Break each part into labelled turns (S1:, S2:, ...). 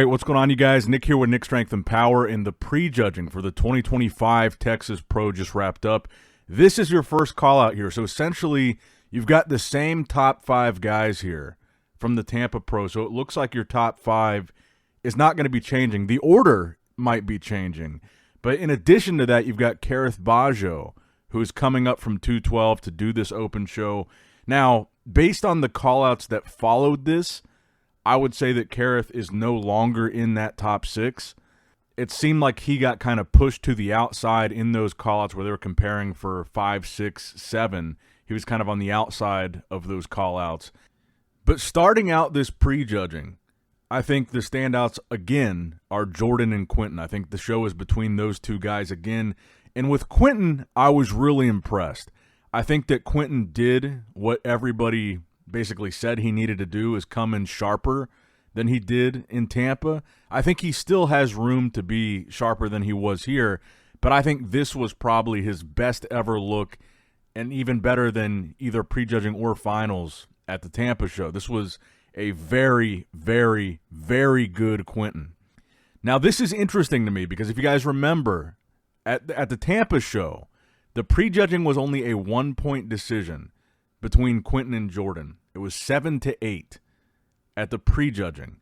S1: right, what's going on, you guys? Nick here with Nick Strength and Power, and the prejudging for the 2025 Texas Pro just wrapped up. This is your first call out here, so essentially you've got the same top 5 guys here from the Tampa Pro, so it looks like your top 5 is not going to be changing. The order might be changing, but in addition to that, you've got Kareth Baggio, who is coming up from 212 to do this open show. Now, based on the call-outs that followed this, I would say that Kareth is no longer in that top 6. It seemed like he got kind of pushed to the outside in those call-outs where they were comparing for 5, 6, 7. He was kind of on the outside of those call-outs. But starting out this prejudging, I think the standouts, again, are Jordan and Quinton. I think the show is between those two guys again. And with Quinton, I was really impressed. I think that Quinton did what everybody basically said he needed to do, is come in sharper than he did in Tampa. I think he still has room to be sharper than he was here, but I think this was probably his best ever look and even better than either prejudging or finals at the Tampa show. This was a very, very, very good Quinton. Now, this is interesting to me because if you guys remember, at the Tampa show, the prejudging was only a 1-point decision between Quinton and Jordan. It was 7-8 at the prejudging.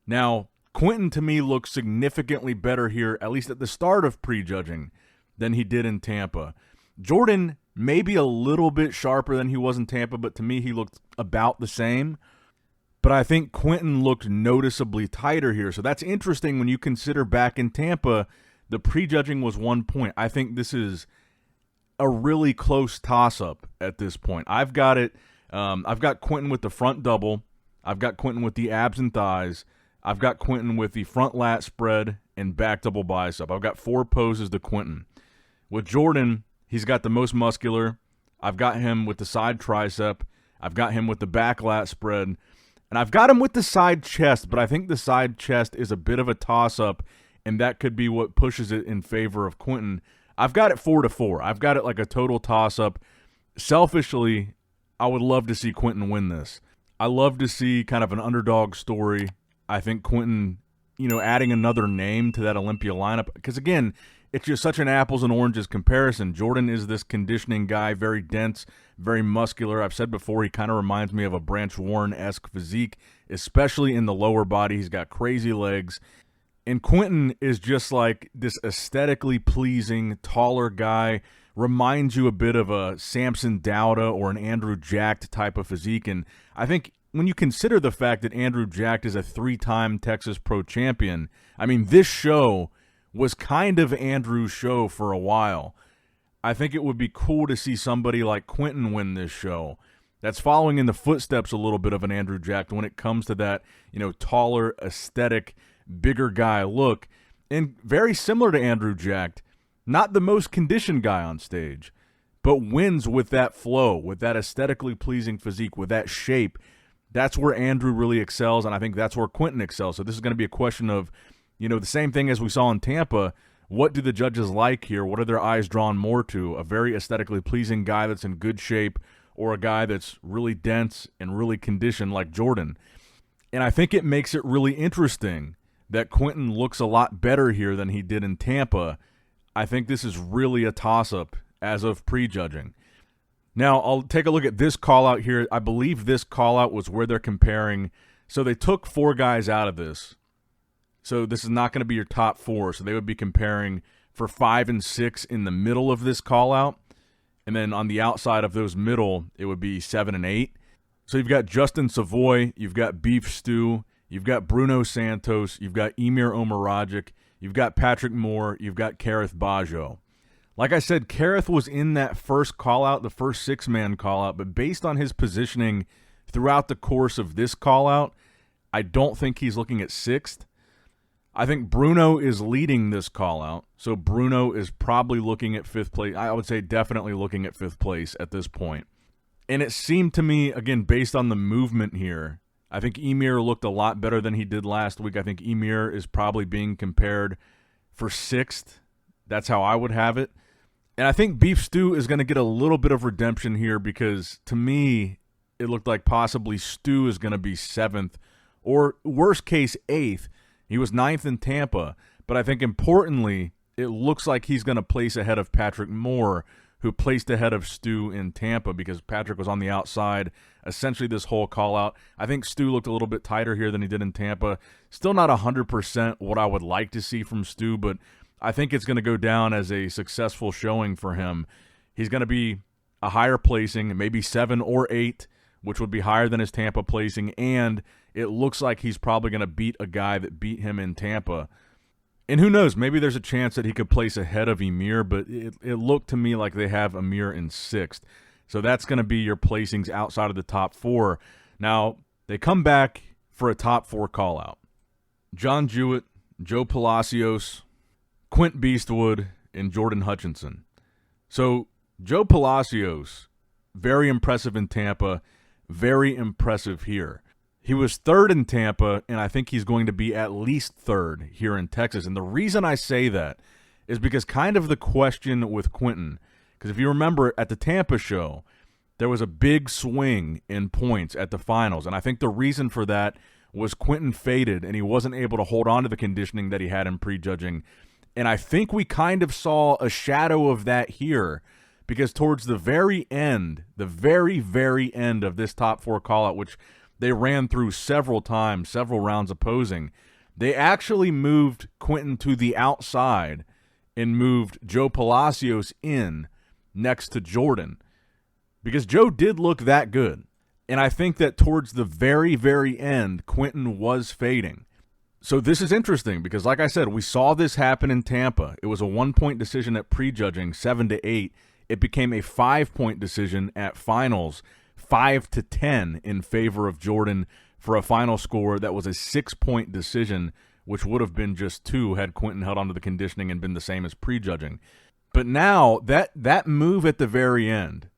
S1: Now, Quinton to me looks significantly better here, at least at the start of prejudging, than he did in Tampa. Jordan maybe a little bit sharper than he was in Tampa, but to me he looked about the same. But I think Quinton looked noticeably tighter here. So that's interesting when you consider back in Tampa, the prejudging was 1 point. I think this is a really close toss-up at this point. I've got it. I've got Quinton with the front double. I've got Quinton with the abs and thighs. I've got Quinton with the front lat spread and back double bicep. I've got 4 poses to Quinton. With Jordan, he's got the most muscular. I've got him with the side tricep. I've got him with the back lat spread. And I've got him with the side chest, but I think the side chest is a bit of a toss-up, and that could be what pushes it in favor of Quinton. I've got it 4-4. I've got it like a total toss-up. Selfishly, I would love to see Quinton win this. I love to see kind of an underdog story. I think Quinton, adding another name to that Olympia lineup, because again, it's just such an apples and oranges comparison. Jordan is this conditioning guy, very dense, very muscular. I've said before, he kind of reminds me of a Branch Warren-esque physique, especially in the lower body. He's got crazy legs. And Quinton is just like this aesthetically pleasing, taller guy, reminds you a bit of a Samson Dauda or an Andrew Jacked type of physique. And I think when you consider the fact that Andrew Jacked is a 3-time Texas Pro champion, I mean, this show was kind of Andrew's show for a while. I think it would be cool to see somebody like Quinton win this show that's following in the footsteps a little bit of an Andrew Jacked when it comes to that, taller, aesthetic, bigger guy look. And very similar to Andrew Jacked, not the most conditioned guy on stage, but wins with that flow, with that aesthetically pleasing physique, with that shape. That's where Andrew really excels, and I think that's where Quinton excels. So this is going to be a question of, the same thing as we saw in Tampa. What do the judges like here? What are their eyes drawn more to? A very aesthetically pleasing guy that's in good shape, or a guy that's really dense and really conditioned like Jordan? And I think it makes it really interesting that Quinton looks a lot better here than he did in Tampa. I think this is really a toss-up as of prejudging. Now, I'll take a look at this call-out here. I believe this call-out was where they're comparing. So they took 4 guys out of this. So this is not going to be your top 4. So they would be comparing for 5 and 6 in the middle of this call-out. And then on the outside of those middle, it would be 7 and 8. So you've got Justin Savoy, you've got Beef Stew, you've got Bruno Santos, you've got Emir Omaragic, you've got Patrick Moore, you've got Kareth Baggio. Like I said, Kareth was in that first call-out, the first 6-man call-out, but based on his positioning throughout the course of this call-out, I don't think he's looking at 6th. I think Bruno is leading this call-out, so Bruno is probably looking at 5th place. I would say definitely looking at 5th place at this point. And it seemed to me, again, based on the movement here, I think Emir looked a lot better than he did last week. I think Emir is probably being compared for 6th. That's how I would have it. And I think Beef Stew is going to get a little bit of redemption here because, to me, it looked like possibly Stew is going to be 7th or, worst case, 8th. He was 9th in Tampa, but I think importantly, it looks like he's going to place ahead of Patrick Moore, who placed ahead of Stu in Tampa because Patrick was on the outside essentially this whole call-out. I think Stu looked a little bit tighter here than he did in Tampa. Still not 100% what I would like to see from Stu, but I think it's going to go down as a successful showing for him. He's going to be a higher placing, maybe 7 or 8, which would be higher than his Tampa placing, and it looks like he's probably going to beat a guy that beat him in Tampa. And who knows, maybe there's a chance that he could place ahead of Emir, but it looked to me like they have Emir in 6th. So that's going to be your placings outside of the top 4. Now, they come back for a top 4 call-out. John Jewett, Joe Palacios, Quint Beastwood, and Jordan Hutchinson. So Joe Palacios, very impressive in Tampa, very impressive here. He was 3rd in Tampa, and I think he's going to be at least 3rd here in Texas. And the reason I say that is because kind of the question with Quinton, because if you remember at the Tampa show, there was a big swing in points at the finals, and I think the reason for that was Quinton faded, and he wasn't able to hold on to the conditioning that he had in prejudging. And I think we kind of saw a shadow of that here, because towards the very end, the very, very end of this top 4 call-out, which they ran through several times, several rounds opposing, they actually moved Quinton to the outside and moved Joe Palacios in next to Jordan, because Joe did look that good. And I think that towards the very, very end, Quinton was fading. So this is interesting because, like I said, we saw this happen in Tampa. It was a 1-point decision at prejudging, 7-8. It became a 5-point decision at finals, 5-10 in favor of Jordan for a final score that was a 6-point decision, which would have been just 2 had Quinton held onto the conditioning and been the same as prejudging. But now that move at the very end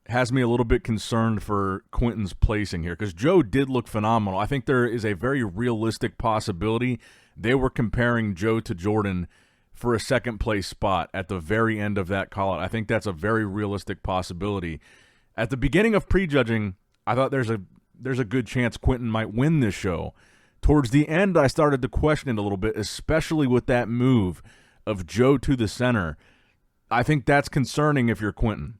S1: has me a little bit concerned for Quinton's placing here, because Joe did look phenomenal. I think there is a very realistic possibility they were comparing Joe to Jordan for a 2nd place spot at the very end of that call-out. I think that's a very realistic possibility. At the beginning of prejudging, I thought there's a good chance Quinton might win this show. Towards the end, I started to question it a little bit, especially with that move of Joe to the center. I think that's concerning if you're Quinton.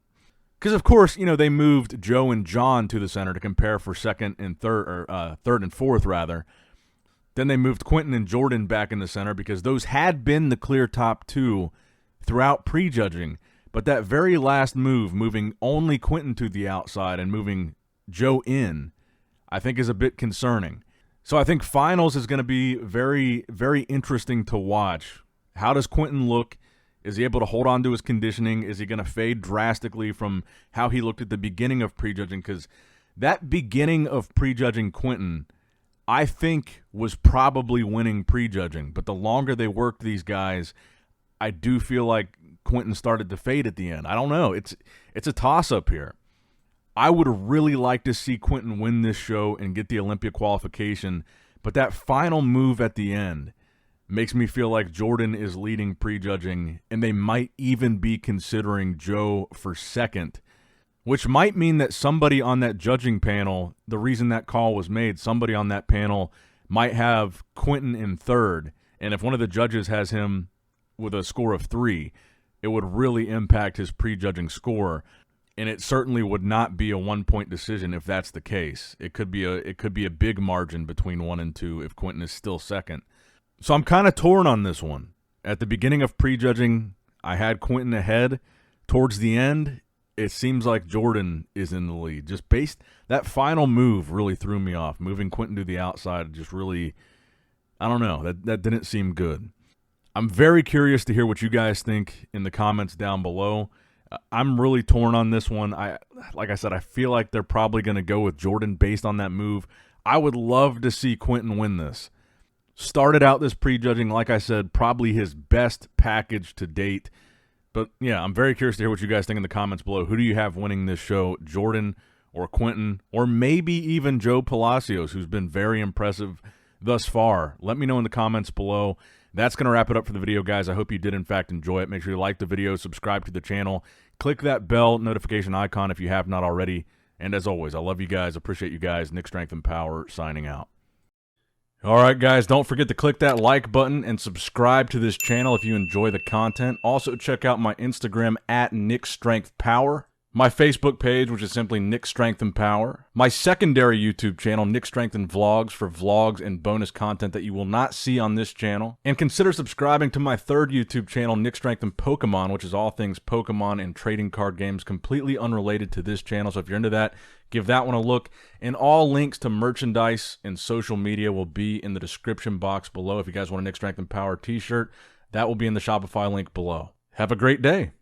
S1: Because, of course, they moved Joe and John to the center to compare for 2nd and 3rd, or 3rd and 4th, rather. Then they moved Quinton and Jordan back in the center because those had been the clear top 2 throughout prejudging. But that very last move, moving only Quinton to the outside and moving Joe in, I think is a bit concerning. So I think finals is going to be very, very interesting to watch. How does Quinton look? Is he able to hold on to his conditioning? Is he going to fade drastically from how he looked at the beginning of prejudging? Because that beginning of prejudging Quinton, I think, was probably winning prejudging. But the longer they worked these guys, I do feel like Quinton started to fade at the end. I don't know. It's a toss-up here. I would really like to see Quinton win this show and get the Olympia qualification, but that final move at the end makes me feel like Jordan is leading prejudging, and they might even be considering Joe for 2nd, which might mean that somebody on that judging panel, the reason that call was made, somebody on that panel might have Quinton in 3rd, and if one of the judges has him with a score of 3, it would really impact his prejudging score, and it certainly would not be a 1-point decision if that's the case. It could be a big margin between 1 and 2 if Quinton is still 2nd. So I'm kind of torn on this one. At the beginning of prejudging, I had Quinton ahead. Towards the end, it seems like Jordan is in the lead. Just that final move really threw me off. Moving Quinton to the outside just really, I don't know, that didn't seem good. I'm very curious to hear what you guys think in the comments down below. I'm really torn on this one. Like I said, I feel like they're probably going to go with Jordan based on that move. I would love to see Quinton win this. Started out this prejudging, like I said, probably his best package to date. But, yeah, I'm very curious to hear what you guys think in the comments below. Who do you have winning this show, Jordan or Quinton, or maybe even Joe Palacios, who's been very impressive thus far? Let me know in the comments below. That's going to wrap it up for the video, guys. I hope you did, in fact, enjoy it. Make sure you like the video, subscribe to the channel, click that bell notification icon if you have not already. And as always, I love you guys, appreciate you guys. Nick Strength and Power signing out. All right, guys, don't forget to click that like button and subscribe to this channel if you enjoy the content. Also, check out my Instagram at NickStrengthPower, my Facebook page, which is simply Nick Strength and Power, my secondary YouTube channel, Nick Strength and Vlogs, for vlogs and bonus content that you will not see on this channel. And consider subscribing to my third YouTube channel, Nick Strength and Pokemon, which is all things Pokemon and trading card games, completely unrelated to this channel. So if you're into that, give that one a look. And all links to merchandise and social media will be in the description box below. If you guys want a Nick Strength and Power t-shirt, that will be in the Shopify link below. Have a great day.